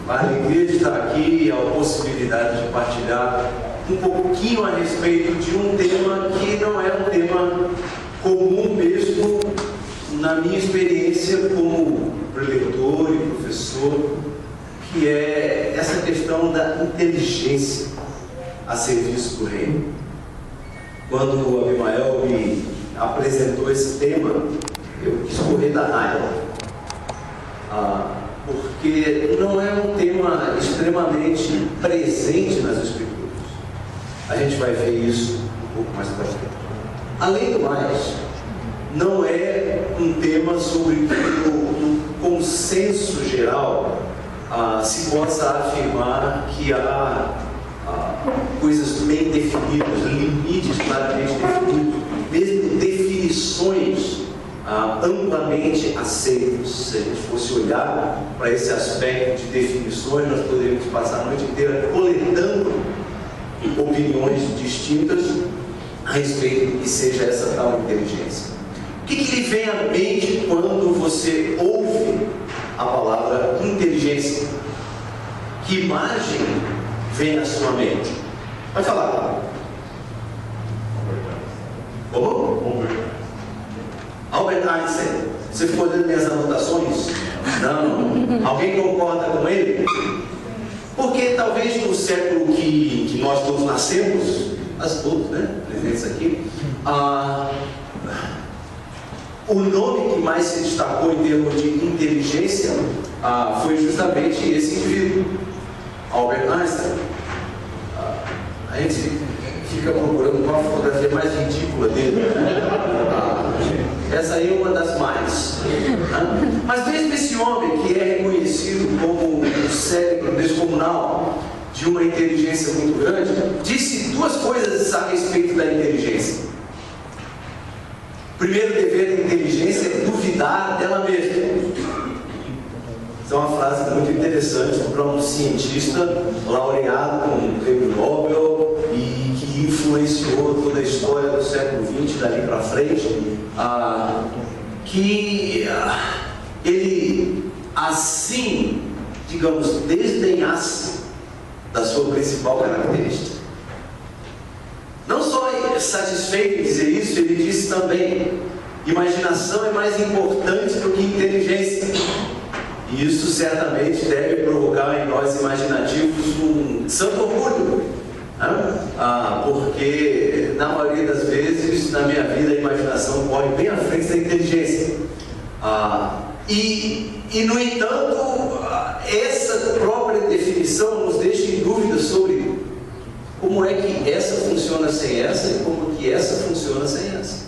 a alegria de estar aqui e a possibilidade de partilhar um pouquinho a respeito de um tema que não é um tema comum mesmo na minha experiência como preletor e professor, que é essa questão da inteligência a serviço do reino. Quando o Abimael me apresentou esse tema, eu quis correr da raiva, porque não é um tema extremamente presente nas Escrituras. A gente vai ver isso um pouco mais para frente. Além do mais, não é um tema sobre que no consenso geral se possa afirmar que há coisas bem definidas, limites claramente definidos, mesmo definições amplamente aceitos. Se a gente fosse olhar para esse aspecto de definições, nós poderíamos passar a noite inteira coletando opiniões distintas a respeito do que seja essa tal inteligência. O que lhe vem à mente quando você ouve a palavra inteligência? Que imagem vem à sua mente? Pode falar. Como? Albert Einstein. Você ficou olhando minhas anotações? Não. Alguém concorda com ele? Porque talvez no século que nós todos nascemos, todos, né, presentes aqui, o nome que mais se destacou em termos de inteligência foi justamente esse indivíduo, Albert Einstein. A gente fica procurando qual a fotografia mais ridícula dele. Essa aí é uma das mais. Mas mesmo esse homem, que é reconhecido como um cérebro descomunal, de uma inteligência muito grande, disse duas coisas a respeito da inteligência. O primeiro dever da inteligência é duvidar dela mesma. Essa é uma frase muito interessante para um cientista laureado com um prêmio Nobel e que influenciou toda a história do século XX, dali para frente, que ele assim, digamos, desdenhasse da sua principal característica. Não só satisfeito em dizer isso, ele disse também: imaginação é mais importante do que inteligência. E isso certamente deve provocar em nós imaginativos um santo orgulho, porque na maioria das vezes na minha vida a imaginação corre bem à frente da inteligência. E no entanto, essa própria definição nos deixa em dúvida sobre como é que essa funciona sem essa e como que essa funciona sem essa.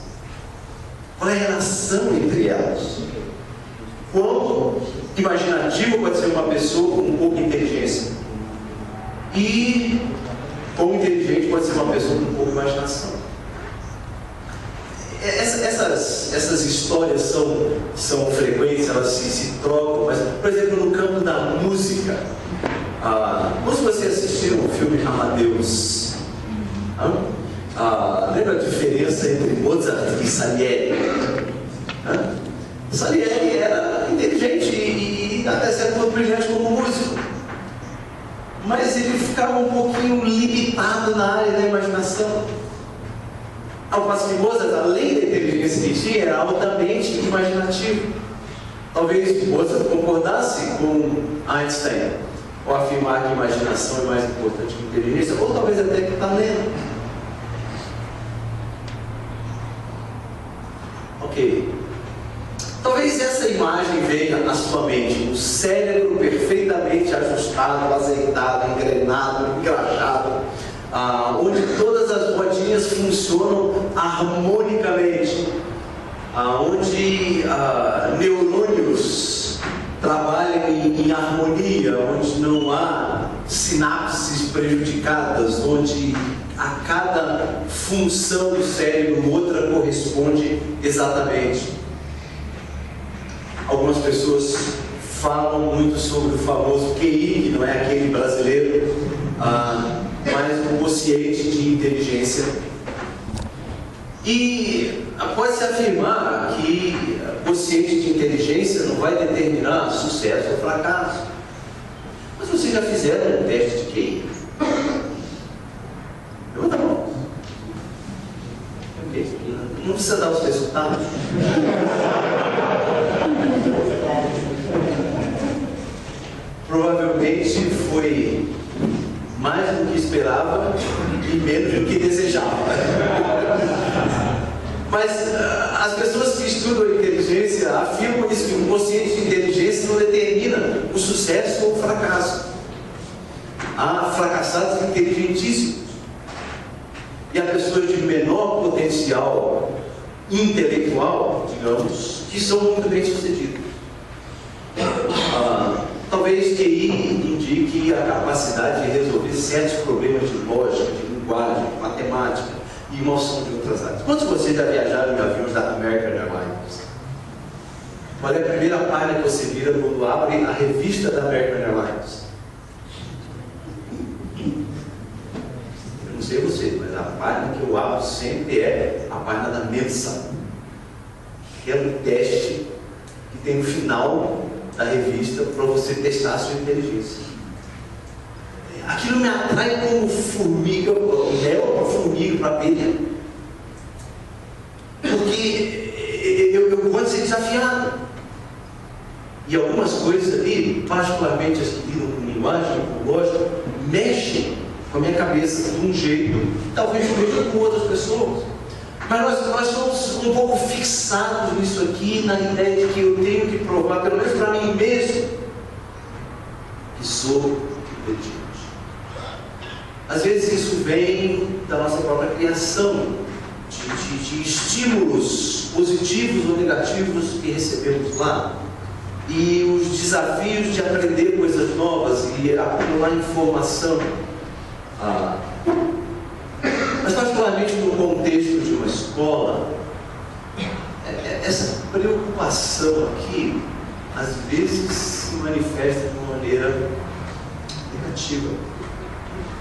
Qual é a relação entre elas? Quão imaginativo pode ser uma pessoa com pouca inteligência? E quão inteligente pode ser uma pessoa com pouca imaginação? Essas histórias são frequentes, elas se trocam, mas, por exemplo, no campo da música, quando você assistiu o filme Amadeus, lembra a diferença entre Mozart e Salieri? Salieri era inteligente e até certo ponto brilhante como músico, mas ele ficava um pouquinho limitado na área da imaginação. Ao passo que Mozart, além da inteligência que tinha, era altamente imaginativo. Talvez Mozart concordasse com Einstein ao afirmar que imaginação é mais importante que inteligência, ou talvez até que talento. Ok. Talvez essa imagem venha à sua mente, um cérebro perfeitamente ajustado, azeitado, engrenado, engraxado, onde todas as rodinhas funcionam harmonicamente, onde neurônios trabalham em harmonia, onde não há sinapses prejudicadas, onde a cada função do cérebro outra corresponde exatamente. Algumas pessoas falam muito sobre o famoso QI, que não é aquele brasileiro, mas o quociente de inteligência. E pode-se afirmar que o quociente de inteligência não vai determinar sucesso ou fracasso. Mas vocês já fizeram um teste de QI? Levanta a mão. Não precisa dar os resultados. Provavelmente foi mais do que esperava e menos do que desejava. Mas as pessoas que estudam a inteligência afirmam isso, que o quociente de inteligência não determina o sucesso ou o fracasso. Há fracassados inteligentíssimos. E há pessoas de menor potencial intelectual, digamos, que são muito bem sucedidas. Talvez QI indique a capacidade de resolver certos problemas de lógica, de linguagem, matemática e noção de outras áreas. Quantos de vocês já viajaram em aviões da American Airlines? Qual é a primeira página que você vira quando abre a revista da American Airlines? Eu não sei você, mas a página que eu abro sempre é a página da Mensa, que é um teste que tem no final da revista para você testar a sua inteligência. Aquilo me atrai como formiga, mel para formiga, para abelha. Porque eu gosto de ser desafiado. E algumas coisas ali, particularmente as que lidam com linguagem, com lógica, mexem com a minha cabeça de um jeito que talvez eu veja com outras pessoas. Mas nós somos um pouco fixados nisso aqui, na ideia de que eu tenho que provar, pelo menos para mim mesmo, que sou inteligente. Às vezes isso vem da nossa própria criação, de estímulos positivos ou negativos que recebemos lá, e os desafios de aprender coisas novas e acumular informação. Mas particularmente no contexto de uma escola, essa preocupação aqui, às vezes se manifesta de uma maneira negativa,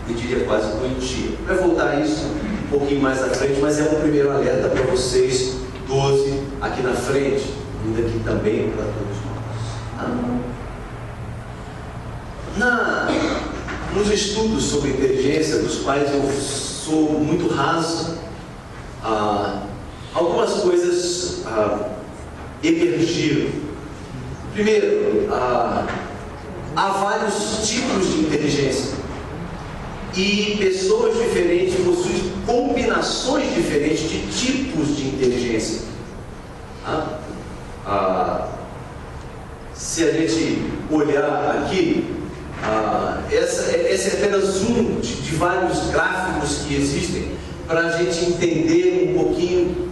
eu diria quase doentia. Vai voltar a isso um pouquinho mais à frente, mas é um primeiro alerta para vocês, 12 aqui na frente, e daqui também para todos nós. Nos estudos sobre inteligência, dos quais eu sou muito raso, algumas coisas emergiram. Primeiro, há vários tipos de inteligência e pessoas diferentes possuem combinações diferentes de tipos de inteligência. Se a gente olhar aqui, esse é apenas um de vários gráficos que existem para a gente entender um pouquinho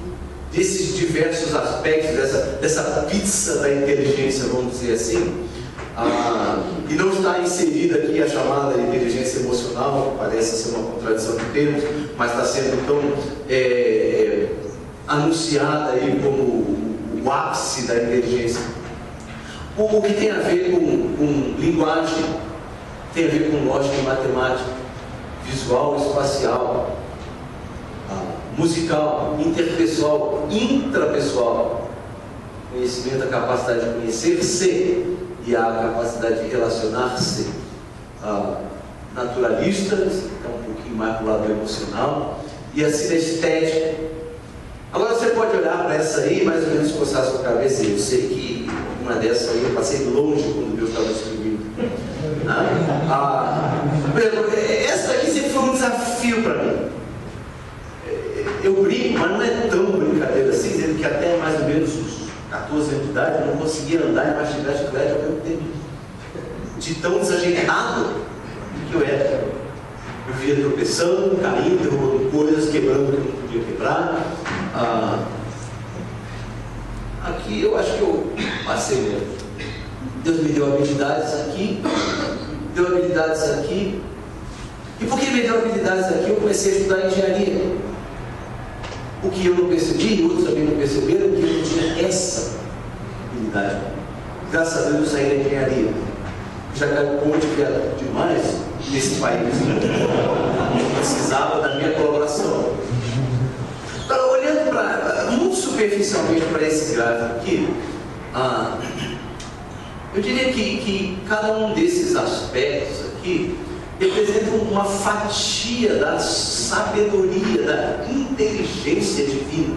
desses diversos aspectos dessa pizza da inteligência, vamos dizer assim. E não está inserida aqui a chamada inteligência emocional, que parece ser uma contradição de termos, mas está sendo tão anunciada aí como o ápice da inteligência. O que tem a ver com linguagem, tem a ver com lógica e matemática, visual, espacial, musical, interpessoal, intrapessoal, conhecimento, a capacidade de conhecer-se e a capacidade de relacionar-se, naturalista, então um pouquinho mais para o lado emocional, e a sinestética. Agora você pode olhar para essa aí, mais ou menos coçar a sua cabeça, e eu sei que uma dessas aí eu passei longe quando Deus estava escrevendo. Por exemplo, essa daqui sempre foi um desafio para mim. Eu brinco, mas não é tão brincadeira assim, dizendo que até mais ou menos uns 14 anos de idade eu não conseguia andar embaixo de bicicleta ao mesmo tempo, de tão desajeitado que eu era. Eu via tropeçando, caindo, derrubando coisas, quebrando o que eu não podia quebrar. Aqui eu acho que eu passei mesmo. Deus me deu habilidades aqui, deu habilidades aqui. E porque me deu habilidades aqui, eu comecei a estudar engenharia. O que eu não percebi, outros também não perceberam, que eu não tinha essa habilidade. Graças a Deus eu saí da engenharia. Já caiu ponte que era demais nesse país. Precisava da minha colaboração. Então, olhando muito superficialmente para esse gráfico aqui, Eu diria que cada um desses aspectos aqui representa uma fatia da sabedoria, da inteligência divina.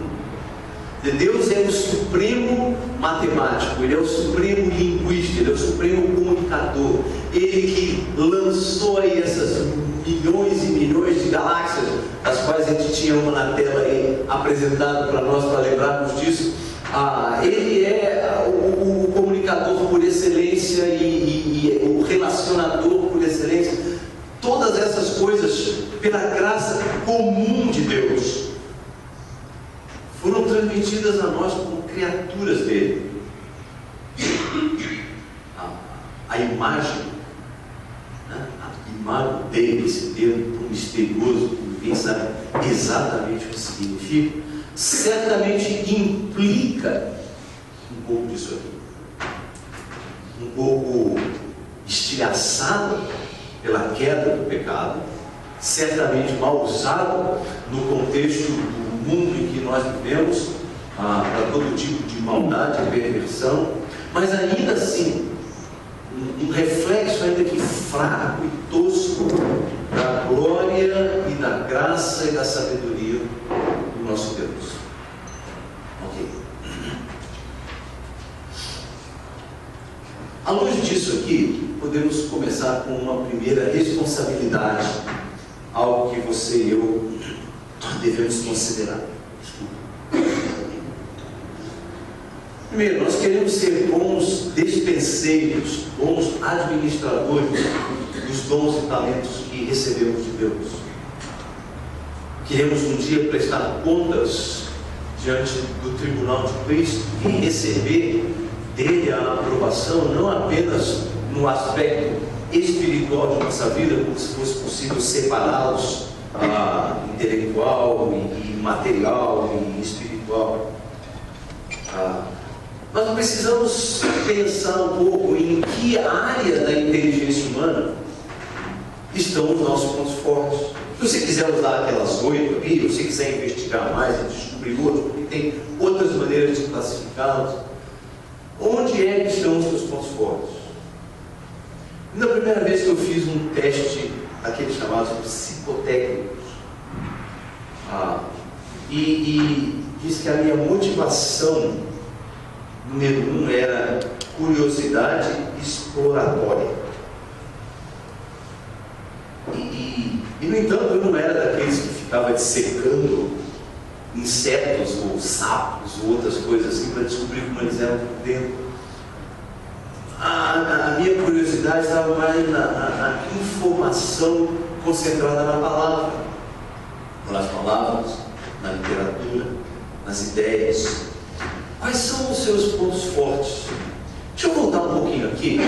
Deus é o supremo matemático, Ele é o supremo linguista, Ele é o supremo comunicador. Ele que lançou aí essas milhões e milhões de galáxias, as quais a gente tinha uma na tela aí apresentado para nós, para lembrarmos disso. Ele é o comunicador por excelência e o relacionador por excelência. Todas essas coisas, pela graça comum de Deus, foram transmitidas a nós como criaturas dele. A imagem, né? A imagem dele, esse termo tão misterioso, que ninguém sabe exatamente o que significa, certamente implica um pouco disso aqui. Um pouco estilhaçado pela queda do pecado, certamente mal usado no contexto do mundo em que nós vivemos, para todo tipo de maldade e perversão, mas ainda assim, um reflexo ainda que fraco e tosco da glória e da graça e da sabedoria do nosso Deus. Ok. À luz disso aqui, podemos começar com uma primeira responsabilidade, algo que você e eu devemos considerar. Primeiro, nós queremos ser bons despenseiros, bons administradores dos dons e talentos que recebemos de Deus. Queremos um dia prestar contas diante do tribunal de Cristo e receber dele a aprovação, não apenas no aspecto espiritual de nossa vida, como se fosse possível separá-los intelectual e material e espiritual. Nós precisamos pensar um pouco em que área da inteligência humana estão os nossos pontos fortes. Se você quiser usar aquelas 8 aqui, se você quiser investigar mais e descobrir outros, porque tem outras maneiras de classificá-los, onde é que estão os seus pontos fortes? Na primeira vez que eu fiz um teste, aqueles chamados psicotécnicos, e disse que a minha motivação número 1 era curiosidade exploratória. E no entanto, eu não era daqueles que ficava dissecando insetos ou sapos ou outras coisas assim para descobrir como eles eram por dentro. A minha curiosidade estava mais na informação concentrada na palavra, nas palavras, na literatura, nas ideias. Quais são os seus pontos fortes? Deixa eu voltar um pouquinho aqui,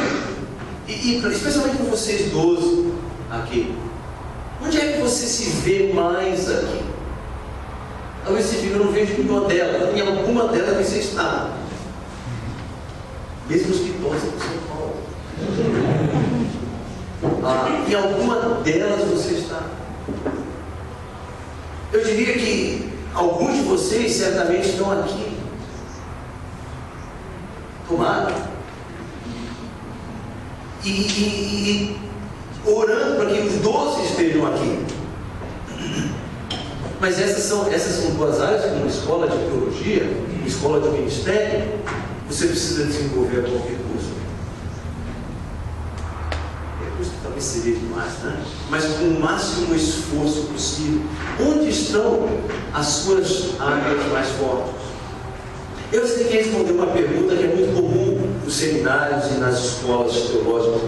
e especialmente com vocês 12 aqui. Onde é que você se vê mais aqui? Talvez você diga, eu não vejo nenhuma delas. Em alguma delas você está. Mesmo os que torcem para São Paulo. Em alguma delas você está. Eu diria que alguns de vocês certamente estão aqui. Tomara. E orando para que os 12 estejam aqui. Mas essas são 2 áreas, como escola de teologia, escola de ministério, você precisa desenvolver qualquer curso. Recurso talvez seria demais, né? Mas com o máximo esforço possível. Onde estão as suas áreas mais fortes? Eu sei que responder uma pergunta que é muito comum nos seminários e nas escolas teológicas.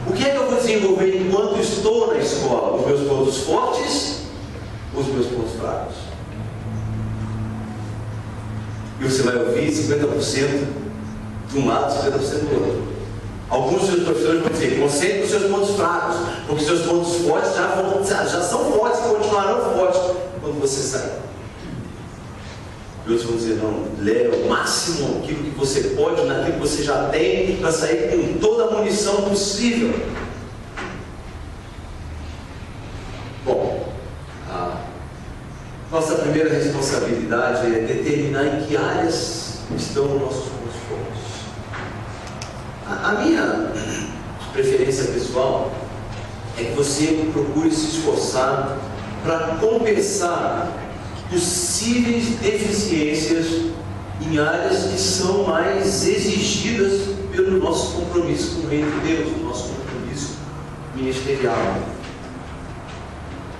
O que é que eu vou desenvolver enquanto estou na escola? Os meus pontos fortes ou os meus pontos fracos? E você vai ouvir 50% de um lado, 50% do outro. Alguns dos seus professores vão dizer, concentre nos seus pontos fracos, porque seus pontos fortes já são fortes e continuarão fortes quando você sair. E outros vão dizer, não, leve ao máximo aquilo que você pode, naquilo que você já tem, para sair com toda a munição possível. Bom, nossa primeira responsabilidade é determinar em que áreas estão os nossos pontos fortes. A minha preferência pessoal é que você procure se esforçar para compensar possíveis deficiências em áreas que são mais exigidas pelo nosso compromisso com o reino de Deus, o nosso compromisso ministerial.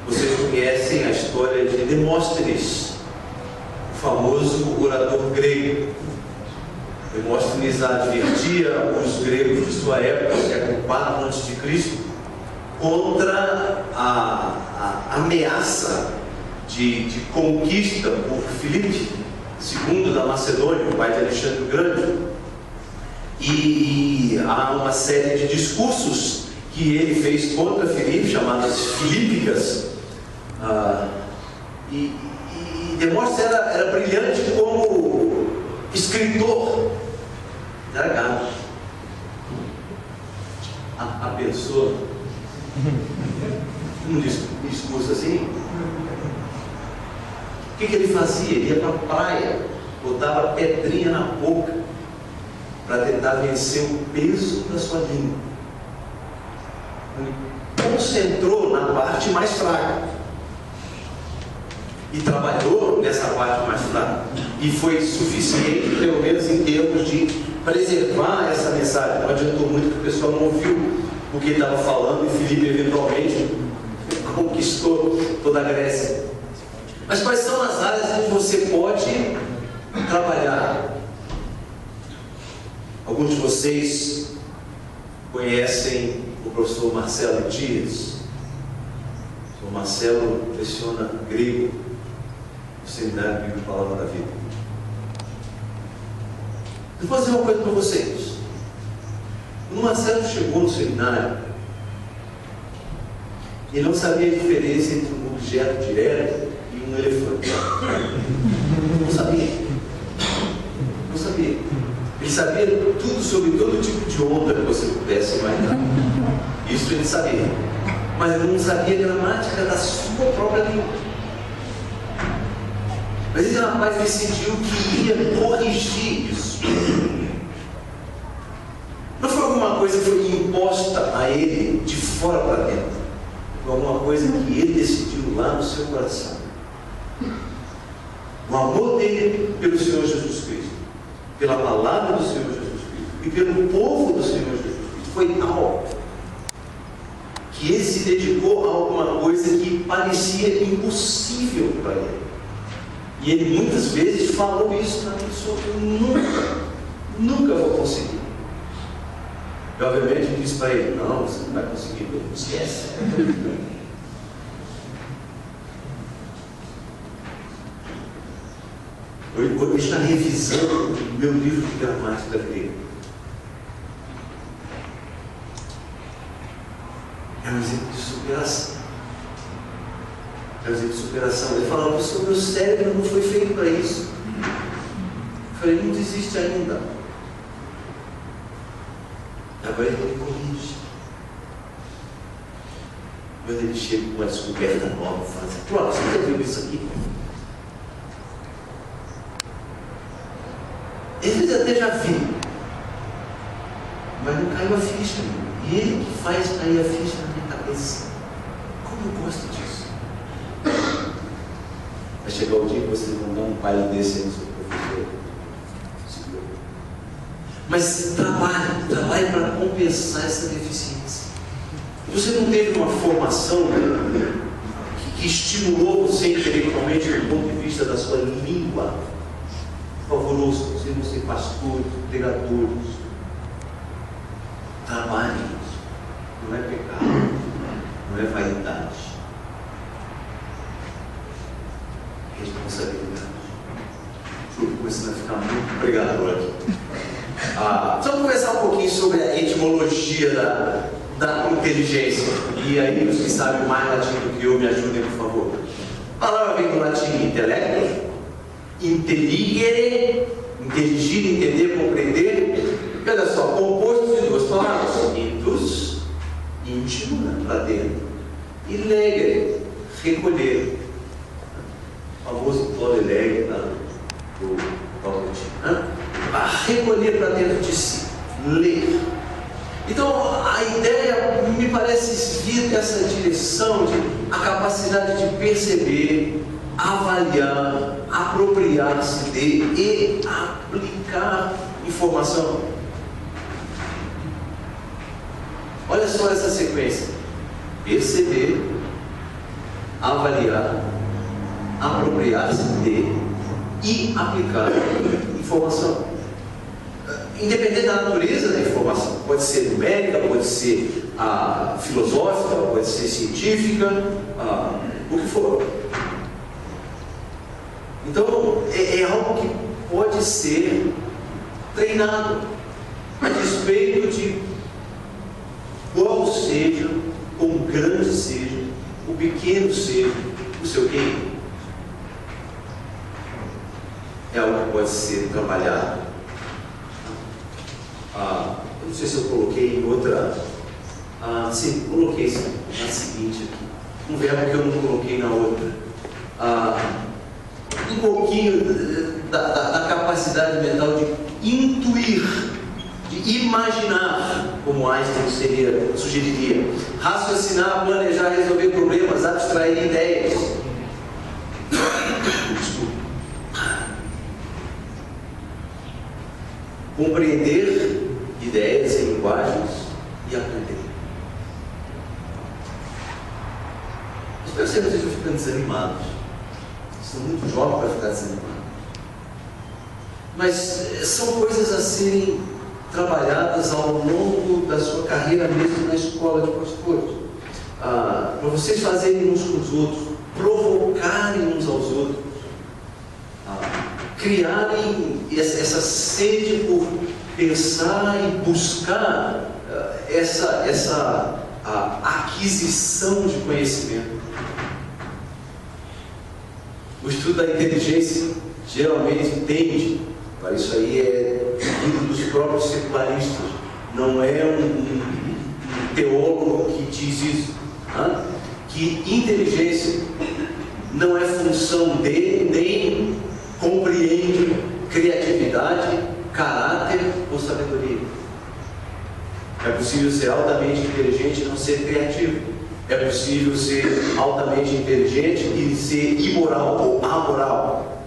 Vocês conhecem a história de Demóstenes, o famoso orador grego. Demóstenes advertia os gregos de sua época, século IV a.C., contra a ameaça de conquista por Filipe II da Macedônia, o pai de Alexandre o Grande. E há uma série de discursos que ele fez contra Filipe, chamadas Filípicas. E Demóstenes era brilhante como escritor. Era gato. A pessoa, um discurso assim, o que ele fazia? Ele ia para a praia, botava pedrinha na boca para tentar vencer o peso da sua língua. Ele concentrou na parte mais fraca e trabalhou nessa parte mais fraca, e foi suficiente, pelo menos em termos de preservar essa mensagem. Não adiantou muito que o pessoal não ouviu o que ele estava falando, e Filipe eventualmente conquistou toda a Grécia. Mas quais são as áreas onde você pode trabalhar? Alguns de vocês conhecem o professor Marcelo Dias. O professor Marcelo leciona grego no Seminário Bíblico Palavra da Vida. Eu vou dizer uma coisa para vocês. Quando o Marcelo chegou no seminário, ele não sabia a diferença entre um objeto direto e um elefante. Não sabia. Não sabia. Ele sabia tudo sobre todo tipo de onda que você pudesse imaginar. Isso ele sabia. Mas ele não sabia a gramática da sua própria língua. Mas esse rapaz decidiu que ia corrigir isso. Não foi alguma coisa que foi imposta a ele de fora para dentro. Foi alguma coisa que ele decidiu lá no seu coração. O amor dele pelo Senhor Jesus Cristo, pela palavra do Senhor Jesus Cristo e pelo povo do Senhor Jesus Cristo foi tal que ele se dedicou a alguma coisa que parecia impossível para ele. E ele muitas vezes falou isso na pessoa: nunca vou conseguir. E obviamente disse para ele: não, você não vai conseguir, não esquece. Hoje está revisando o meu livro de gramática grega. É um exemplo de superação. É um exemplo de superação. Ele falava: o meu cérebro não foi feito para isso. Eu falei: não desiste ainda. Agora ele corrige. Quando ele chega com uma descoberta nova, fala assim: pronto, você já viu isso aqui? Eles até já viram, mas não caiu a ficha. E ele que faz cair a ficha na minha cabeça. Como eu gosto disso. Vai chegar o dia que vocês vão dar um baile desse aí no seu professor. Mas trabalhe para compensar essa deficiência. Você não teve uma formação que estimulou você intelectualmente do ponto de vista da sua língua. Por favor, ouçam, vocês vão ser pastores, pregadores. Trabalhem. Não é pecado, não é vaidade. Responsabilidade. Estou começando a ficar muito pregador aqui. Vamos conversar um pouquinho sobre a etimologia da inteligência. E aí, os que sabem mais latim do que eu, me ajudem, por favor. A palavra vem do latim intelecto, intelligere, inteligir, entender, compreender. E olha só, composto de duas palavras: intus, íntimo, para dentro, e legere, recolher. O famoso polelegre do Paulo. A recolher para dentro de si, ler. Então, a ideia me parece vir dessa direção de a capacidade de perceber, avaliar, apropriar-se de e aplicar informação. Olha só essa sequência: perceber, avaliar, apropriar-se de e aplicar informação. Independente da natureza da informação, pode ser numérica, pode ser filosófica, pode ser científica, o que for. Então, é algo que pode ser treinado, a despeito de qual seja, quão grande seja, o pequeno seja o seu QI. É algo que pode ser trabalhado. Eu não sei se eu coloquei em outra. Sim, coloquei na seguinte aqui. Um verbo que eu não coloquei na outra. Um pouquinho da capacidade mental de intuir, de imaginar, como Einstein sugeriria. Raciocinar, planejar, resolver problemas, abstrair ideias. Compreender ideias e linguagens e aprender. Espero que vocês estejam ficando desanimados. São muito jovens para ficar desanimados. Mas são coisas a serem trabalhadas ao longo da sua carreira, mesmo na escola de pastores. Para vocês fazerem uns com os outros, provocarem uns aos outros, criarem essa sede por pensar e buscar essa aquisição de conhecimento. O estudo da inteligência geralmente tende, para isso aí é vindo dos próprios secularistas, não é um teólogo que diz isso, que inteligência não é função de, nem compreende criatividade, caráter ou sabedoria. É possível ser altamente inteligente e não ser criativo. É possível ser altamente inteligente e ser imoral ou amoral.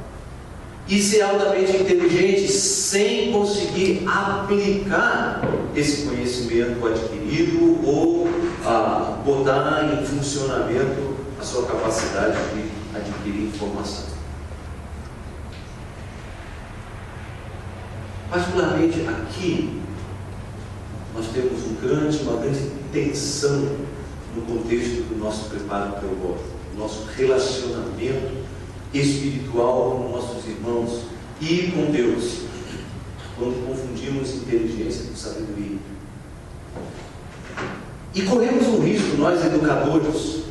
E ser altamente inteligente sem conseguir aplicar esse conhecimento adquirido ou botar em funcionamento a sua capacidade de adquirir informação. Particularmente aqui, nós temos uma grande tensão no contexto do nosso preparo teológico, do nosso relacionamento espiritual com nossos irmãos e com Deus, quando confundimos inteligência com sabedoria. E corremos o risco, nós educadores,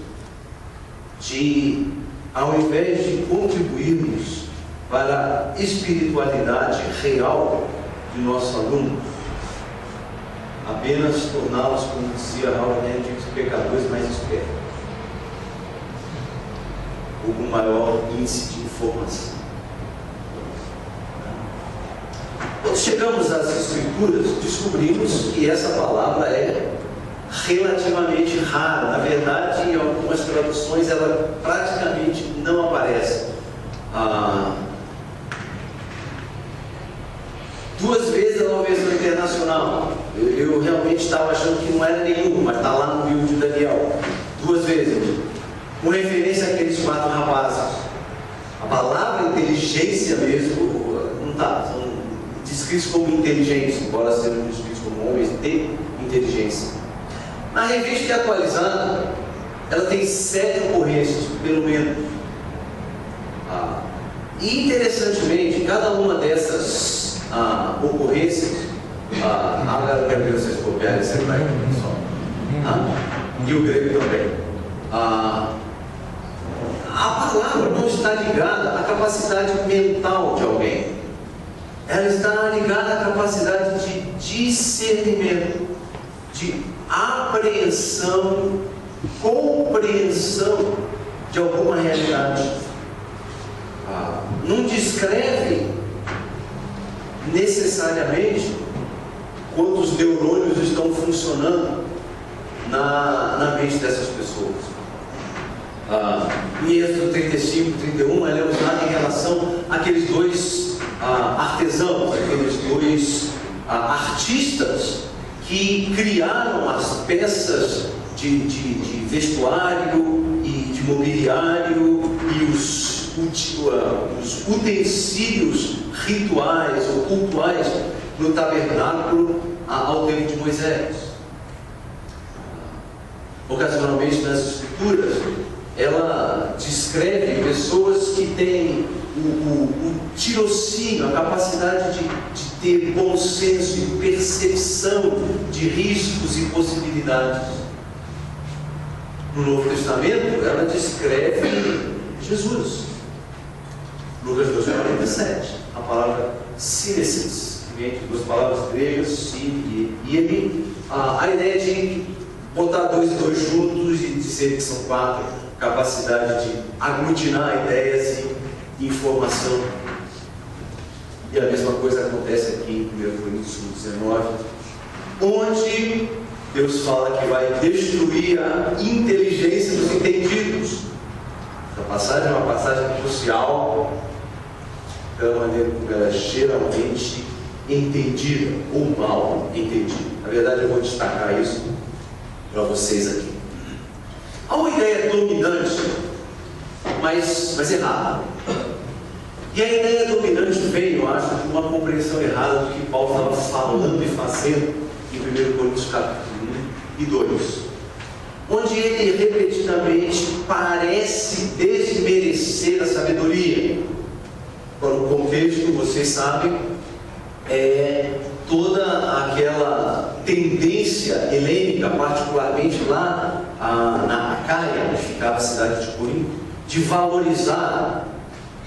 de, ao invés de contribuirmos para a espiritualidade real de nossos alunos, apenas torná-los, como dizia Raul, pecadores mais espertos, ou com maior índice de informação. Quando chegamos às Escrituras, descobrimos que essa palavra é relativamente rara. Na verdade, em algumas traduções ela praticamente não aparece. Duas vezes ela é uma versão internacional. Eu realmente estava achando que não era nenhuma, mas está lá no livro de Daniel. Duas vezes. Com referência àqueles 4 rapazes. A palavra inteligência mesmo não está. São descritos como inteligentes, embora sejam descritos como homens de inteligência. Na revista atualizada, ela tem 7 ocorrências, pelo menos. E interessantemente, cada uma dessas ocorrências, agora eu quero ver vocês copiarem esse hebraico, pessoal, e o grego também. A palavra não está ligada à capacidade mental de alguém, ela está ligada à capacidade de discernimento, de apreensão, compreensão de alguma realidade. Não descreve necessariamente quantos neurônios estão funcionando na mente dessas pessoas. Em Êxodo 35, 31, ela é usada em relação àqueles dois artesãos, aqueles dois artistas que criaram as peças de vestuário e de mobiliário e os utensílios rituais ou cultuais no tabernáculo ao tempo de Moisés. Ocasionalmente nas escrituras ela descreve pessoas que têm o tirocínio, a capacidade de ter bom senso e percepção de riscos e possibilidades. No Novo Testamento ela descreve Jesus. Lucas 2,47, a palavra sínesis, que vem de duas palavras gregas, sim e ele, a ideia de botar dois e dois juntos e dizer que são quatro, capacidade de aglutinar ideias e informação. E a mesma coisa acontece aqui em 1 Coríntios 19, onde Deus fala que vai destruir a inteligência dos entendidos. Essa passagem é uma passagem crucial pela maneira como ela é geralmente entendida ou mal entendida. Na verdade, eu vou destacar isso para vocês aqui. Há uma ideia dominante, mas errada. E a ideia dominante vem, eu acho, de uma compreensão errada do que Paulo estava falando e fazendo em 1 Coríntios capítulo 1 e 2, onde ele repetidamente parece desmerecer a sabedoria. Para o contexto, vocês sabem, é toda aquela tendência helênica, particularmente lá na Acaia, onde ficava a cidade de Corinto, de valorizar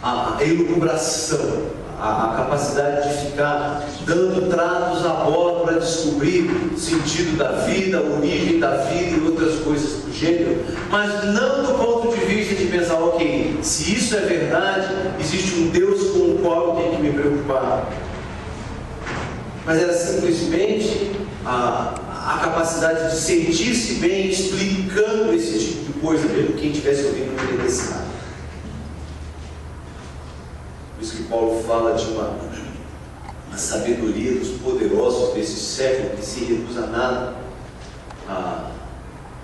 a elucubração, a capacidade de ficar dando tratos à bola para descobrir o sentido da vida, a origem da vida e outras coisas do gênero, mas não do ponto de vista de pensar, ok, se isso é verdade, existe um Deus com o qual eu tenho que me preocupar. Mas era simplesmente a capacidade de sentir-se bem explicando esse tipo de coisa, mesmo quem estivesse ouvindo não entendesse nada. Por isso que Paulo fala de uma sabedoria dos poderosos desse século que se reduz a nada.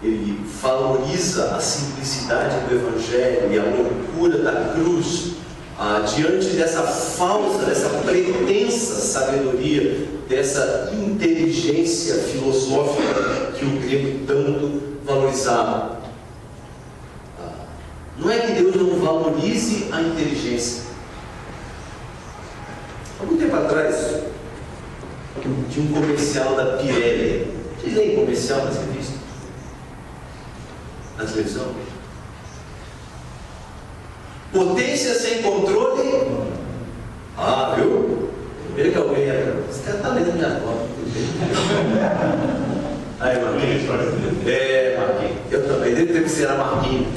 Ele valoriza a simplicidade do Evangelho e a loucura da cruz diante dessa falsa, dessa pretensa sabedoria, dessa inteligência filosófica que o grego tanto valorizava. Não é que Deus não valorize a inteligência. Há muito tempo atrás, tinha um comercial da Pirelli. Vocês leem comercial nas revistas? Na televisão? Potência sem controle. Viu? Primeiro que alguém entra. Esse cara está lendo minha nota. Aí, Marquinhos. Marquinhos. Eu também. Desde que você era Marquinhos.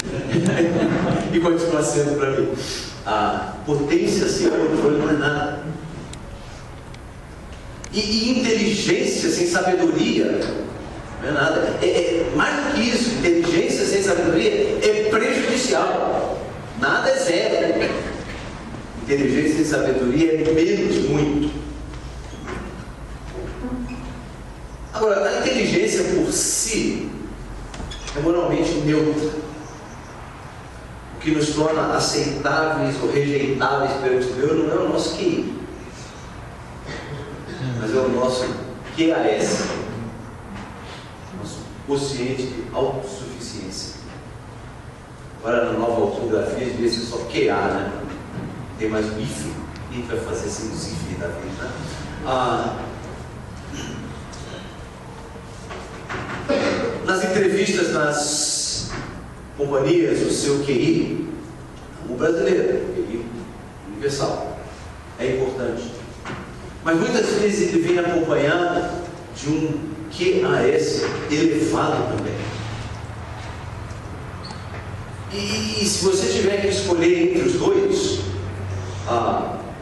E continua sendo para mim. Potência sem controle não é nada. E inteligência sem sabedoria não é nada. Mais do que isso, inteligência sem sabedoria é prejudicial. Nada é zero. Inteligência e sabedoria é menos muito. Agora, a inteligência por si é moralmente neutra. O que nos torna aceitáveis ou rejeitáveis perante Deus não é o nosso QI, mas é o nosso QAS, nosso quociente de autossuficiência. Agora, na nova ortografia, devia ser só QA, né? Tem mais o IF. O que a gente vai fazer sem os IF da vida, né? Nas entrevistas, nas companhias, o seu QI, o brasileiro, QI universal, é importante. Mas muitas vezes ele vem acompanhado de um QAS elevado também. E se você tiver que escolher entre os dois,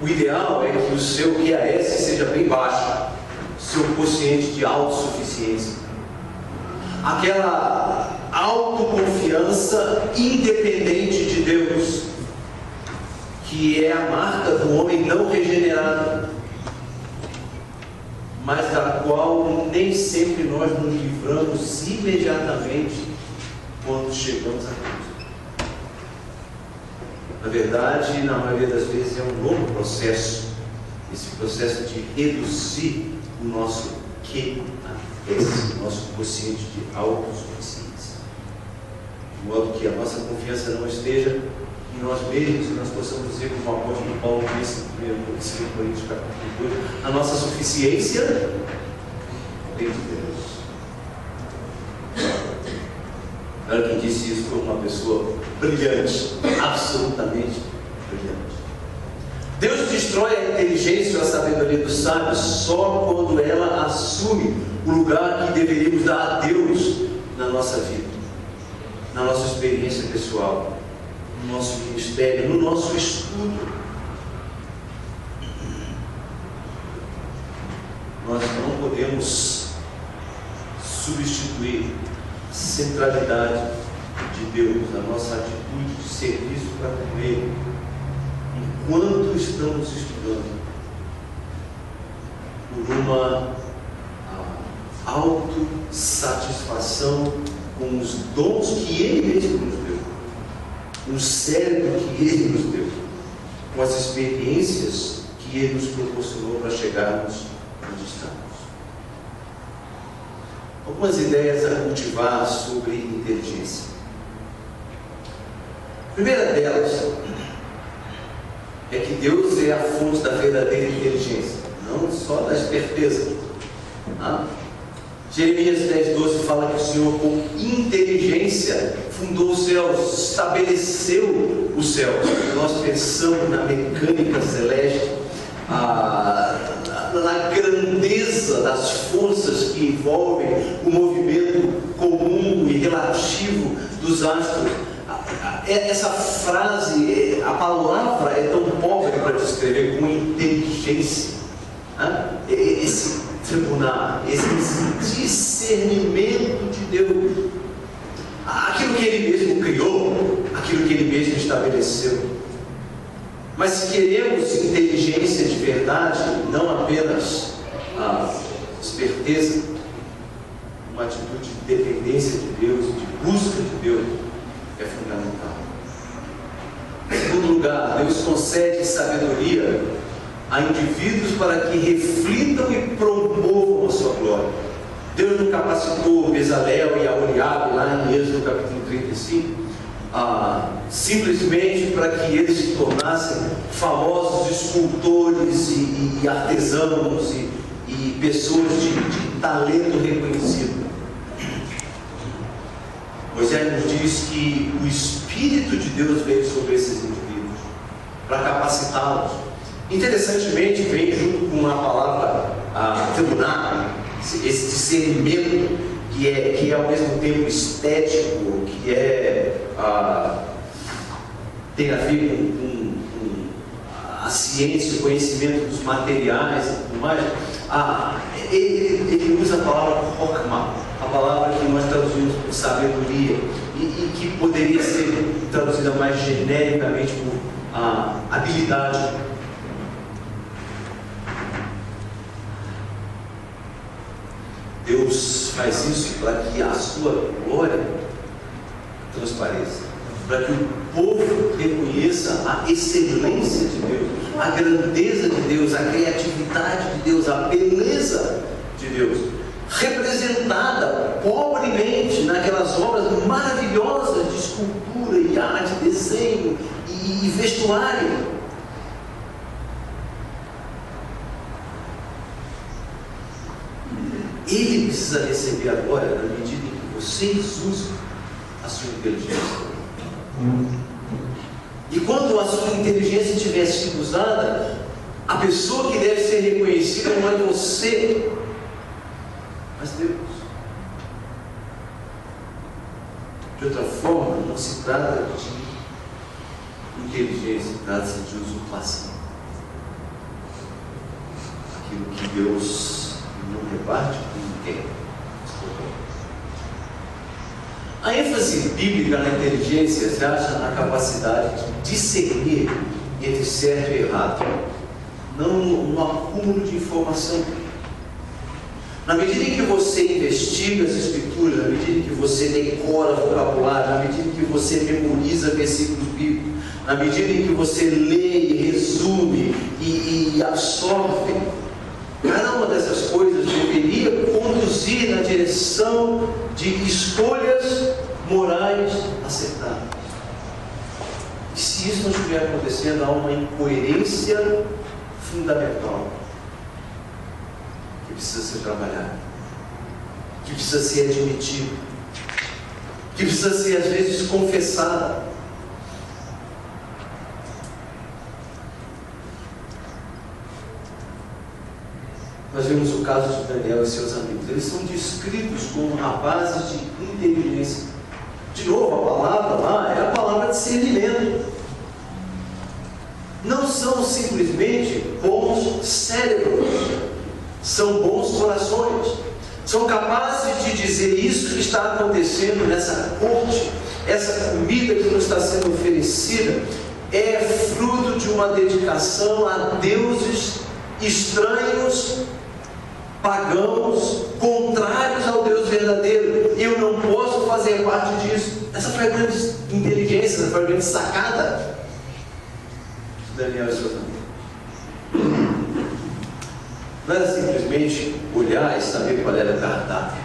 o ideal é que o seu QAS seja bem baixo. seu quociente de autossuficiência, aquela autoconfiança independente de Deus, que é a marca do homem não regenerado, mas da qual nem sempre nós nos livramos imediatamente quando chegamos a Deus. Na verdade, na maioria das vezes é um longo processo, esse processo de reduzir o nosso QAS, o nosso quociente de autossuficiência, de modo que a nossa confiança não esteja em nós mesmos, e nós possamos dizer, como o apóstolo Paulo disse em 1 Coríntios capítulo 2, a nossa suficiência vem de Deus. Claro, quem disse isso foi uma pessoa brilhante, absolutamente brilhante. Deus destrói a inteligência ou a sabedoria dos sábios só quando ela assume o lugar que deveríamos dar a Deus na nossa vida, na nossa experiência pessoal, no nosso ministério, no nosso estudo. Nós não podemos substituir a centralidade de Deus, a nossa atitude de serviço para com Ele, enquanto estamos estudando, por uma autossatisfação com os dons que Ele mesmo nos deu, um cérebro que Ele nos deu, com as experiências que Ele nos proporcionou para chegarmos onde estamos. Algumas ideias a cultivar sobre inteligência. A primeira delas é que Deus é a fonte da verdadeira inteligência, não só da esperteza. Jeremias 10:12 fala que o Senhor, com inteligência, fundou os céus, estabeleceu os céus. Nós pensamos na mecânica celeste, na grandeza das forças que envolvem o movimento comum e relativo dos astros. Essa frase, a palavra é tão pobre para descrever com inteligência, esse tribunal, esse discernimento de Deus, aquilo que Ele mesmo criou, aquilo que Ele mesmo estabeleceu. Mas se queremos inteligência de verdade, não apenas esperteza, uma atitude de dependência de Deus, de busca de Deus, é fundamental. Em segundo lugar, Deus concede sabedoria a indivíduos para que reflitam e promovam a sua glória. Deus não capacitou Bezalel e Aholiabe lá em Êxodo capítulo 35 simplesmente para que eles se tornassem famosos escultores e artesãos e pessoas de talento reconhecido. Moisés nos diz que o Espírito de Deus veio sobre esses indivíduos para capacitá-los. Interessantemente, vem junto com a palavra tribunal, esse discernimento que é ao mesmo tempo estético, que tem a ver com a ciência, o conhecimento dos materiais e tudo mais. Ele usa a palavra chokmah, a palavra que nós traduzimos por sabedoria, e que poderia ser traduzida mais genericamente por habilidade. Deus faz isso para que a sua glória transpareça, para que o povo reconheça a excelência de Deus, a grandeza de Deus, a criatividade de Deus, a beleza de Deus, representada pobremente naquelas obras maravilhosas de escultura e arte, desenho e vestuário. Ele precisa receber a glória na medida em que vocês usam a sua inteligência. E quando a sua inteligência tiver sido usada, a pessoa que deve ser reconhecida não é você, mas Deus. De outra forma, não se trata de inteligência, trata-se de usurpação. Aquilo que Deus não reparte com ninguém. A ênfase bíblica na inteligência se acha na capacidade de discernir entre certo e errado, não no acúmulo de informação. Na medida em que você investiga as Escrituras, na medida em que você decora vocabulário, na medida em que você memoriza versículos bíblicos, na medida em que você lê, resume e absorve, cada uma dessas coisas deveria conduzir na direção de escolhas morais acertadas. E se isso não estiver acontecendo, há uma incoerência fundamental que precisa ser trabalhada, que precisa ser admitida, que precisa ser às vezes confessada. Nós vemos o caso de Daniel e seus amigos. Eles são descritos como rapazes de inteligência. De novo, a palavra lá é a palavra discernimento. Não são simplesmente bons cérebros, são bons corações. São capazes de dizer: isso que está acontecendo nessa corte, essa comida que nos está sendo oferecida, é fruto de uma dedicação a deuses estranhos, pagãos, contrários ao Deus verdadeiro. Eu não posso fazer parte disso. Essa foi a grande inteligência, essa foi a grande sacada de Daniel e seus amigos. Não era simplesmente olhar e saber qual era o cardápio.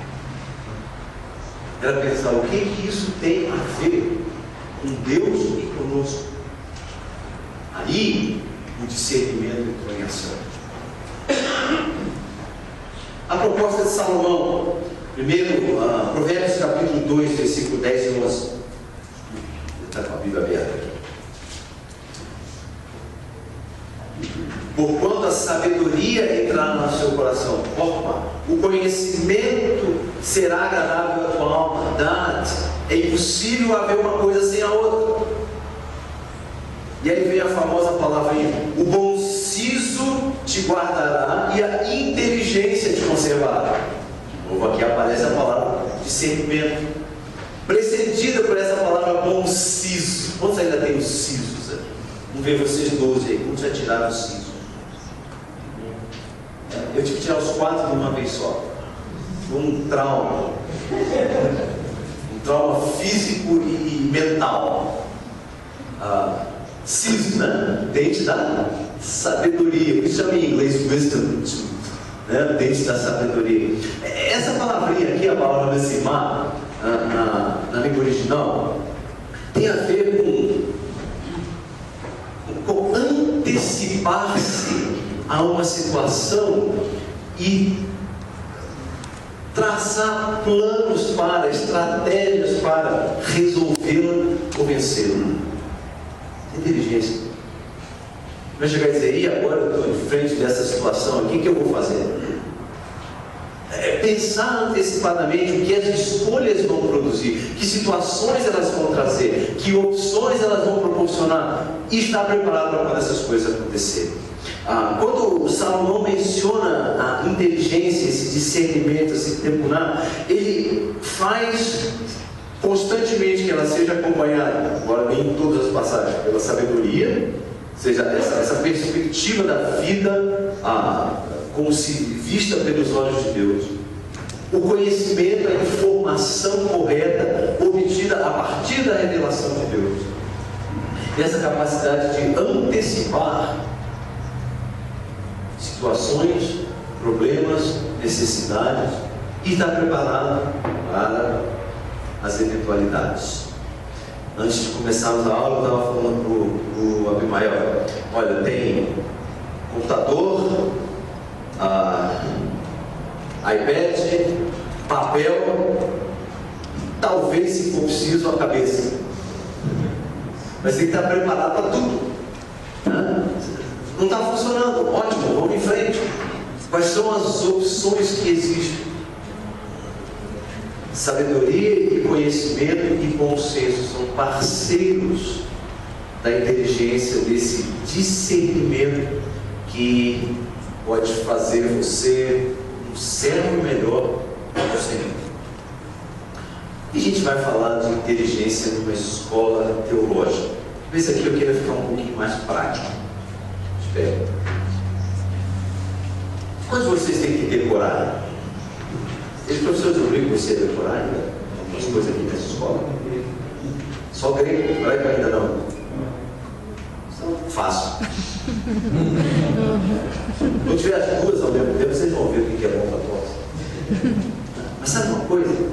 Era pensar: o que isso tem a ver com Deus e conosco? Aí o discernimento entrou em ação. A proposta de Salomão, primeiro, Provérbios capítulo 2, versículo 10 e 11. Está com a Bíblia aberta aqui. Porquanto a sabedoria entrará no seu coração, o conhecimento será agradável à tua alma. É impossível haver uma coisa sem a outra. E aí vem a famosa palavrinha: o bom siso te guardará e a inteligência te conservará. De novo, aqui aparece a palavra discernimento, precedida por essa palavra bom siso. Quantos ainda tem os sisos aqui? Vamos ver vocês 12 aí, quantos já tiraram o siso? Eu tive que tirar os 4 de uma vez só. Foi um trauma. Um trauma físico e mental. Siso, né? Dente da sabedoria. Isso chama em inglês wisdom, né? Dente da sabedoria. Essa palavrinha aqui, a palavra decimar, na língua original, tem a ver com antecipar-se a uma situação e traçar planos para, estratégias para resolvê-la ou vencê-la. Inteligência. Vai chegar e dizer: e agora eu estou em frente dessa situação aqui, o que eu vou fazer? Pensar antecipadamente o que as escolhas vão produzir, que situações elas vão trazer, que opções elas vão proporcionar, e estar preparado para quando essas coisas acontecerem. Quando o Salomão menciona a inteligência, esse discernimento, esse tempunar, ele faz constantemente que ela seja acompanhada, agora nem em todas as passagens, pela sabedoria, ou seja, essa perspectiva da vida como se vista pelos olhos de Deus, o conhecimento, a informação correta obtida a partir da revelação de Deus, e essa capacidade de antecipar situações, problemas, necessidades, e estar preparado para as eventualidades. Antes de começarmos a aula, eu estava falando para o Abimael: olha, tem computador, iPad, papel, talvez, se for preciso, a cabeça. Mas tem que estar preparado para tudo. Não está funcionando, ótimo, vamos em frente. Quais são as opções que existem? Sabedoria e conhecimento e bom senso são parceiros da inteligência, desse discernimento que pode fazer você um servo melhor do Senhor. E a gente vai falar de inteligência numa escola teológica. Mas aqui eu quero ficar um pouquinho mais prático. Espera. Quantos de vocês têm que decorar? Os professores obrigam você a decorar ainda algumas coisas aqui nessa escola? Só grego, hebraico ainda não. Fácil. Quando tiver as duas ao mesmo tempo, vocês vão ver o que é bom para todos. Mas sabe uma coisa?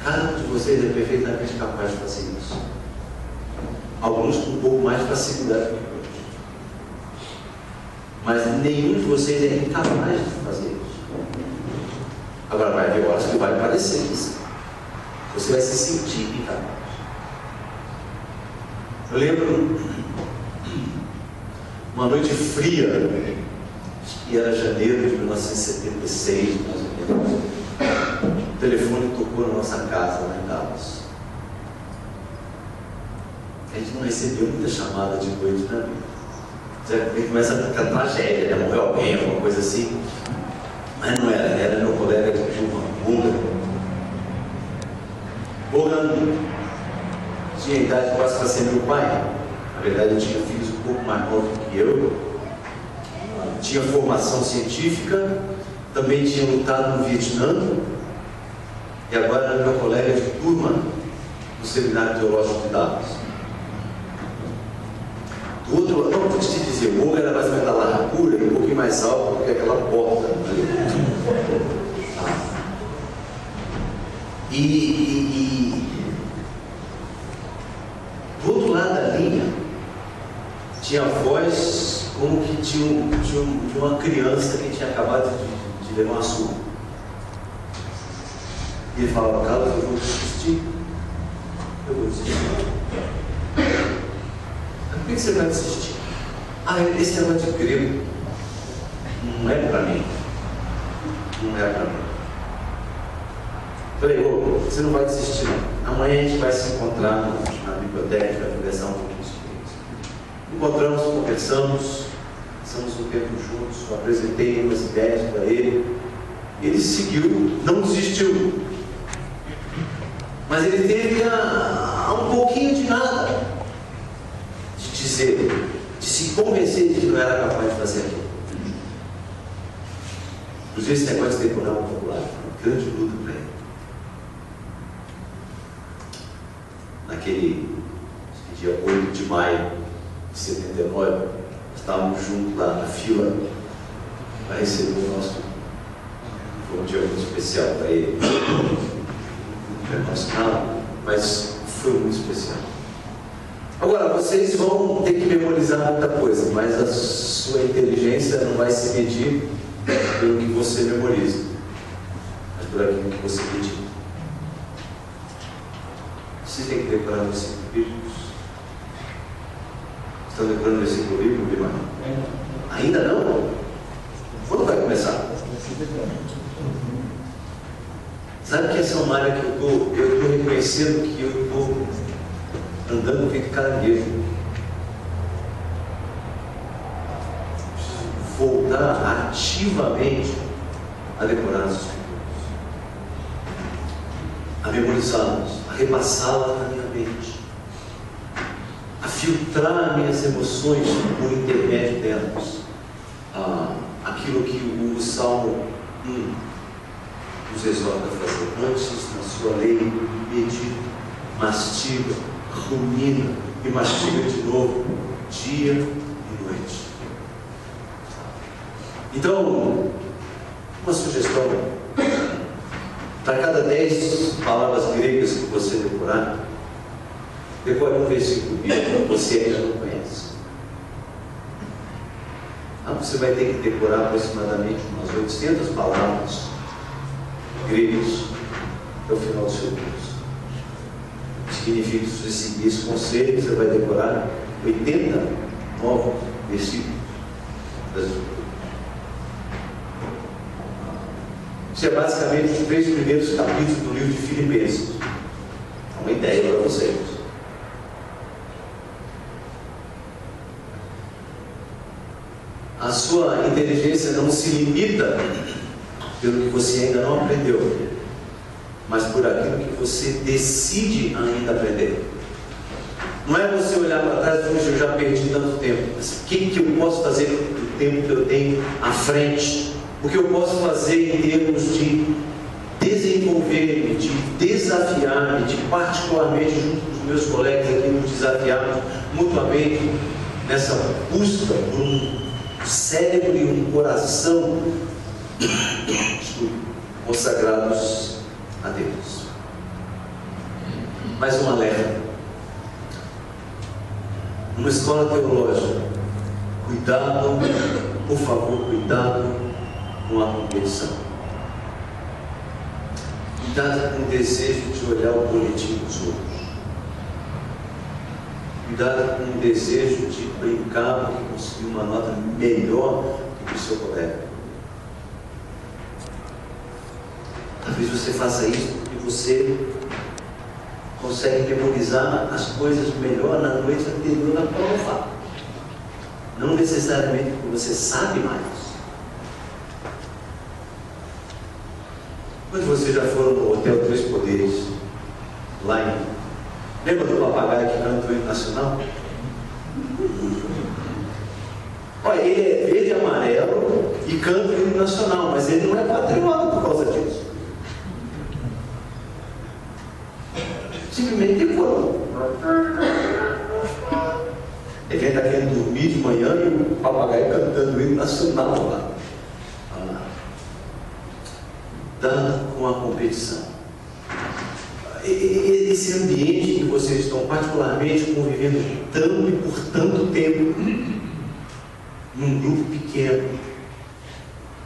Cada um de vocês é perfeitamente capaz de fazer isso. Alguns com um pouco mais de facilidade que outros. Mas nenhum de vocês é incapaz de fazer isso. Agora vai haver horas que vai parecer isso. Você vai se sentir incapaz. Eu lembro uma noite fria, acho que era janeiro de 1976, mais ou menos. O telefone tocou na nossa casa, lá em Dallas. A gente não recebeu muita chamada de noite, né? Já começa a ficar tragédia, né? Morreu alguém, alguma coisa assim. Mas não era, era meu colega de turma, Bogan tinha idade quase para ser meu pai. Na verdade, eu tinha filhos um pouco mais novos que eu. Tinha formação científica, também tinha lutado no Vietnã. E agora era meu colega de turma no Seminário Teológico de Dallas. Do outro lado, não vou te dizer, o Bogan era mais ou menos da largura e um pouquinho mais alto do que aquela porta ali. Do outro lado da linha tinha a voz como que de uma criança que tinha acabado de levar uma surra. E ele falava: Carlos, eu vou desistir. Eu vou desistir. Por que você vai desistir? Esse negócio de grego não é para mim. Não é para mim. Falei: você não vai desistir não. Amanhã a gente vai se encontrar na biblioteca, a gente vai conversar um pouquinho sobre isso. Encontramos, conversamos, passamos um tempo juntos, eu apresentei umas ideias para ele. Ele seguiu, não desistiu. Mas ele teve um pouquinho de nada de dizer, de se convencer de que não era capaz de fazer aquilo. Inclusive, esse negócio de decorar o vocabulário foi uma grande luta para ele. Naquele dia 8 de maio de 79, nós estávamos juntos lá na fila para receber o nosso. Foi um dia muito especial para ele. Não é nosso nada, mas foi muito especial. Agora, vocês vão ter que memorizar muita coisa, mas a sua inteligência não vai se medir pelo que você memoriza, mas por aquilo que você medita. Você tem que decorar o versículo bíblico. Estão decorando o versículo bíblico, irmão? Ainda não? Quando vai começar? Sabe que essa é uma área que eu estou reconhecendo que eu estou andando feito caranguejo. Preciso voltar ativamente a decorar as escrituras, a memorizá-las, a repassá-las na minha mente, a filtrar minhas emoções por intermédio delas. Aquilo que o Salmo 1 nos exorta a fazer: antes na sua lei medita, mastiga, rumina e mastiga de novo, dia e noite. Então, uma sugestão: para cada 10 palavras gregas que você decorar, decore um versículo bíblico que você ainda não conhece. Você vai ter que decorar aproximadamente umas 800 palavras gregas até o final do seu curso. Significa que se você seguir esse conselho, você vai decorar 80 novos versículos das Escrituras. Isso é basicamente os 3 primeiros capítulos do livro de Filipenses. É uma ideia para vocês. A sua inteligência não se limita pelo que você ainda não aprendeu, mas por aquilo que você decide ainda aprender. Não é você olhar para trás e dizer, eu já perdi tanto tempo, mas o que eu posso fazer com o tempo que eu tenho à frente? O que eu posso fazer em termos de desenvolver-me, de desafiar-me, de particularmente junto com os meus colegas aqui nos desafiarmos mutuamente nessa busca por um cérebro e um coração consagrados a Deus. Mais um alerta. Numa escola teológica, cuidado, por favor, cuidado com a competição. Cuidado com o desejo de olhar o boletim dos outros. Cuidado com o desejo de brincar porque conseguiu uma nota melhor do que o seu colega. Talvez você faça isso porque você consegue memorizar as coisas melhor na noite anterior à prova. Não necessariamente porque você sabe mais. Quando vocês já foram no Hotel Três Poderes, lá em... Lembra do papagaio que canta o hino nacional? Olha, ele é verde e amarelo e canta o hino nacional, mas ele não é patriota por causa disso. Simplesmente decorou. Ele está querendo dormir de manhã e o papagaio cantando o hino nacional lá. Dando com a competição. Esse ambiente em que vocês estão particularmente convivendo tanto e por tanto tempo, num grupo pequeno,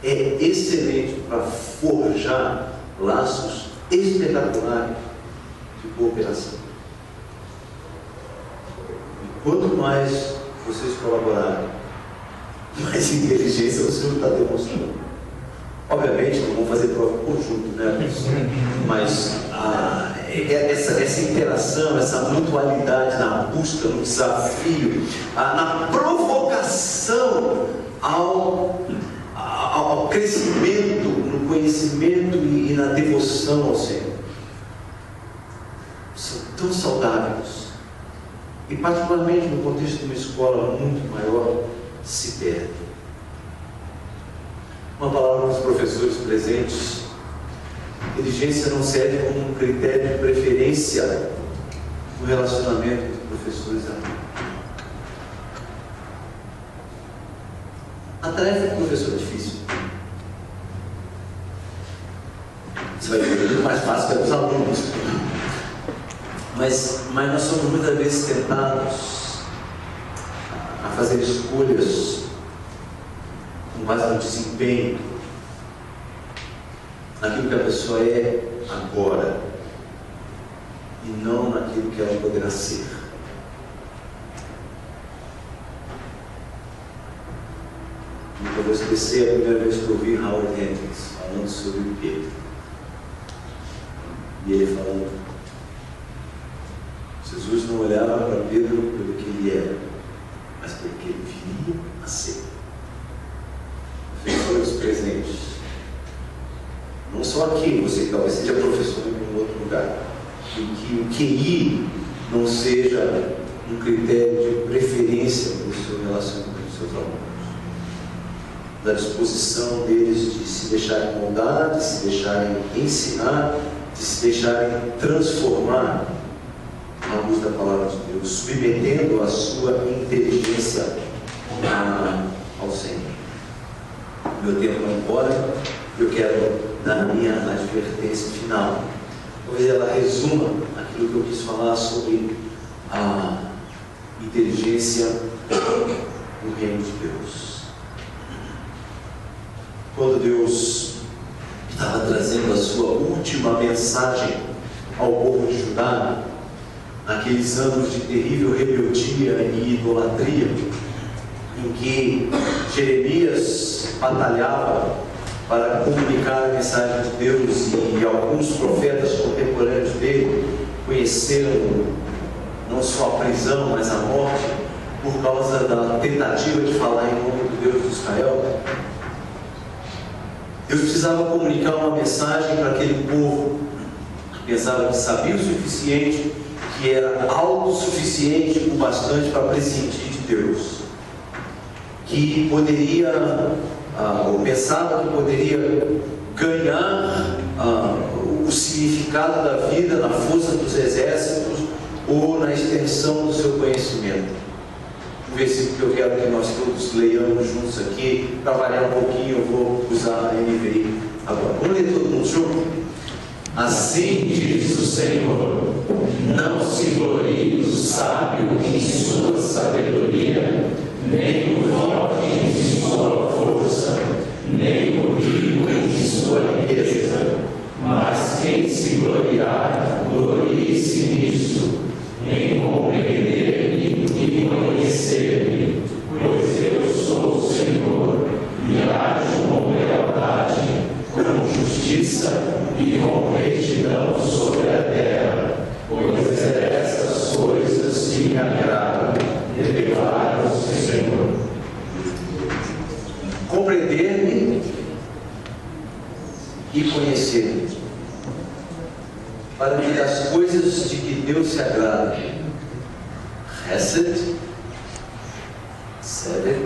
é excelente para forjar laços espetaculares de cooperação. E quanto mais vocês colaborarem, mais inteligência o Senhor está demonstrando. Obviamente não vão fazer prova conjunto, né? Mas essa interação, essa mutualidade na busca, no desafio, na provocação ao crescimento, no conhecimento e na devoção ao Senhor, são tão saudáveis e particularmente no contexto de uma escola muito maior se perdem. Uma palavra para os professores presentes: inteligência não serve como um critério de preferência no relacionamento entre professores e alunos. A tarefa do professor é difícil. Você vai ver muito mais fácil para os alunos. Mas nós somos muitas vezes tentados a fazer escolhas com base no desempenho, naquilo que a pessoa é agora e não naquilo que ela poderá ser. Nunca vou esquecer a primeira vez que eu ouvi Howard Hendricks falando sobre Pedro. E ele falando: Jesus não olhava para Pedro pelo que ele era, mas pelo que ele viria a ser. Professores presentes, não só aqui, você que talvez seja professor em um outro lugar, em que o QI não seja um critério de preferência no seu relacionamento com os seus alunos, da disposição deles de se deixarem moldar, de se deixarem ensinar, de se deixarem transformar à luz da palavra de Deus, submetendo a sua inteligência ao Senhor. Meu tempo vai embora, eu quero dar a minha advertência final. Talvez ela resuma aquilo que eu quis falar sobre a inteligência do reino de Deus. Quando Deus estava trazendo a sua última mensagem ao povo de Judá, naqueles anos de terrível rebeldia e idolatria, em que Jeremias batalhava para comunicar a mensagem de Deus, e alguns profetas contemporâneos dele conheceram não só a prisão, mas a morte, por causa da tentativa de falar em nome do Deus de Israel. Deus precisava comunicar uma mensagem para aquele povo que pensava que sabia o suficiente, que era autossuficiente o bastante para prescindir de Deus, que poderia, ou pensava que poderia ganhar o significado da vida na força dos exércitos ou na extensão do seu conhecimento. Um versículo que eu quero que nós todos leiamos juntos aqui, para variar um pouquinho, eu vou usar a NVI agora. Vamos ler todo mundo junto? Assim diz o Senhor: não se glorie o sábio em sua sabedoria, nem o forte em sua força, nem o rico em sua riqueza. Mas quem se gloriar, glorie-se nisso, em compreender-me e conhecer-me, pois eu sou o Senhor, e ajo com lealdade, com justiça e com retidão sobre a terra, pois é essas coisas que me agradam, declara o Senhor. Compreender-me e conhecer-me, para que das coisas de que Deus se agrada, Hesed, Tzedek,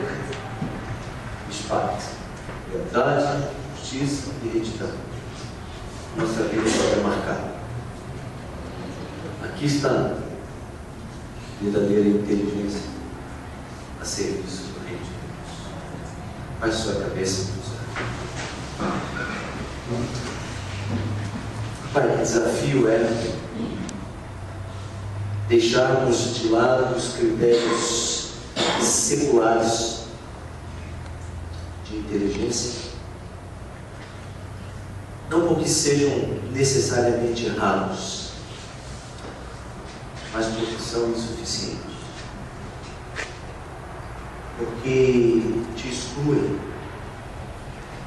Mishpat, verdade, justiça e retidão, nossa vida vai marcar. Aqui está a verdadeira inteligência a serviço do reino de Deus. Faz sua cabeça, Pai, o desafio é deixarmos de lado os critérios seculares de inteligência, não porque sejam necessariamente errados, mas porque são insuficientes, porque te excluem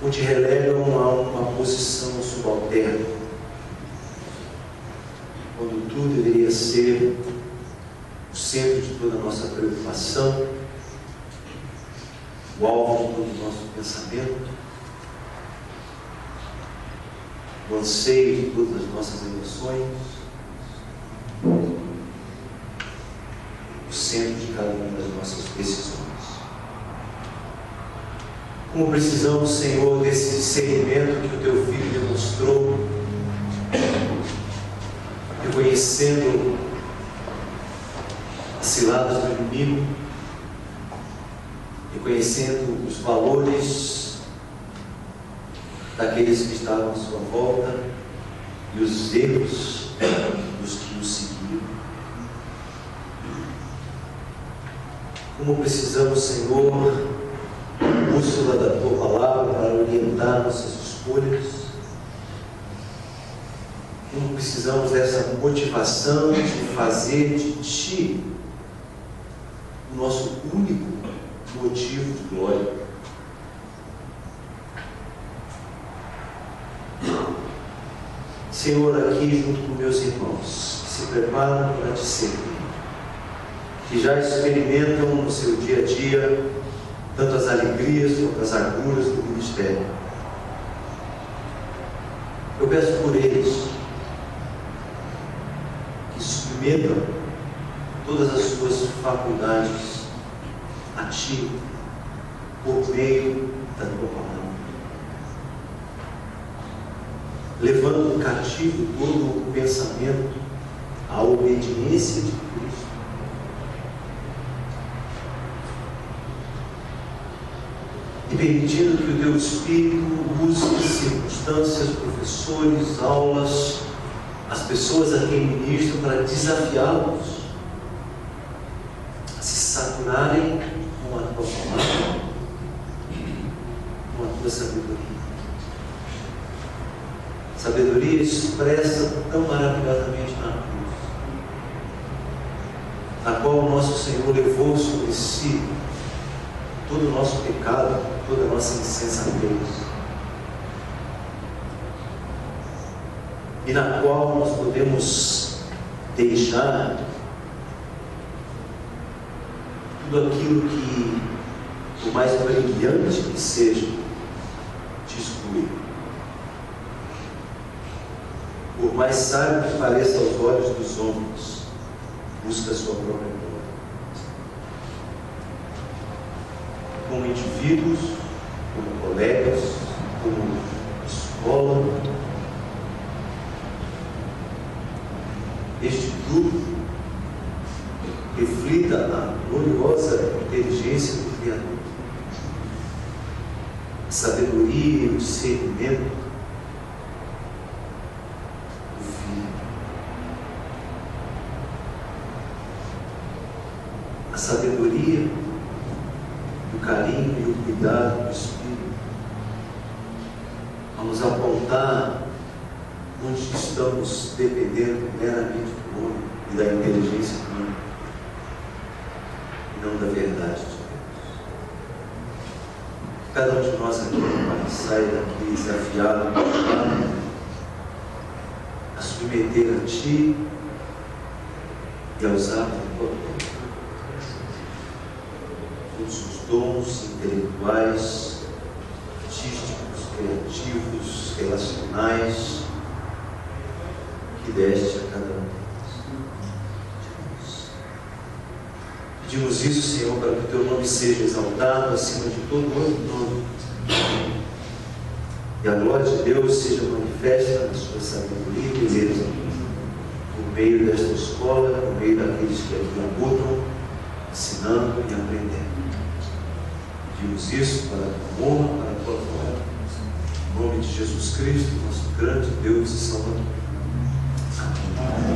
ou te relegam a uma posição subalterna, quando tu deveria ser o centro de toda a nossa preocupação, o alvo de todo o nosso pensamento, o anseio de todas as nossas emoções, o centro de cada uma das nossas decisões. Como precisamos, Senhor, desse discernimento que o Teu Filho demonstrou, reconhecendo as ciladas do inimigo, reconhecendo os valores daqueles que estavam à sua volta e os erros dos que o seguiam. Como precisamos, Senhor, bússola da Tua Palavra para orientar nossas escolhas. Como precisamos dessa motivação de fazer de Ti o nosso único motivo de glória. Senhor, aqui junto com meus irmãos que se preparam para Te servir, que já experimentam no seu dia a dia tanto as alegrias quanto as agruras do ministério, eu peço por eles que submetam todas as suas faculdades a Ti, por meio da Tua palavra, levando cativo todo o pensamento à obediência de Cristo, e permitindo que o Teu Espírito use circunstâncias, professores, aulas, as pessoas a quem ministram, para desafiá-los a se saturarem com a Tua palavra, com a Tua sabedoria. Sabedoria expressa tão maravilhosamente na cruz, na qual o nosso Senhor levou sobre si todo o nosso pecado, toda a nossa insensatez, e na qual nós podemos deixar tudo aquilo que, por mais brilhante que seja, de te exclui. Por mais sábio que pareça aos olhos dos homens, busca a sua própria glória. Como indivíduos, como colegas, como escola, este grupo reflita a gloriosa inteligência do Criador, a sabedoria e o discernimento do Filho, a sabedoria, o carinho e o cuidado do Espírito, a nos apontar onde estamos dependendo meramente do homem e da inteligência humana, e não da verdade de Deus. Cada um de nós aqui, Pai, sai daqui desafiado a submeter a Ti e a usar a Tua glória. Todos os dons intelectuais, artísticos, criativos, relacionais, que deste a cada um de nós. Pedimos isso, Senhor, para que o Teu nome seja exaltado acima de todo outro nome. E a glória de Deus seja manifesta na sua sabedoria e beleza, por meio desta escola, por meio daqueles que aqui habitam, ensinando e aprendendo. Pedimos isso para a Tua honra, para a Tua glória. Em nome de Jesus Cristo, nosso grande Deus e Salvador. Amém.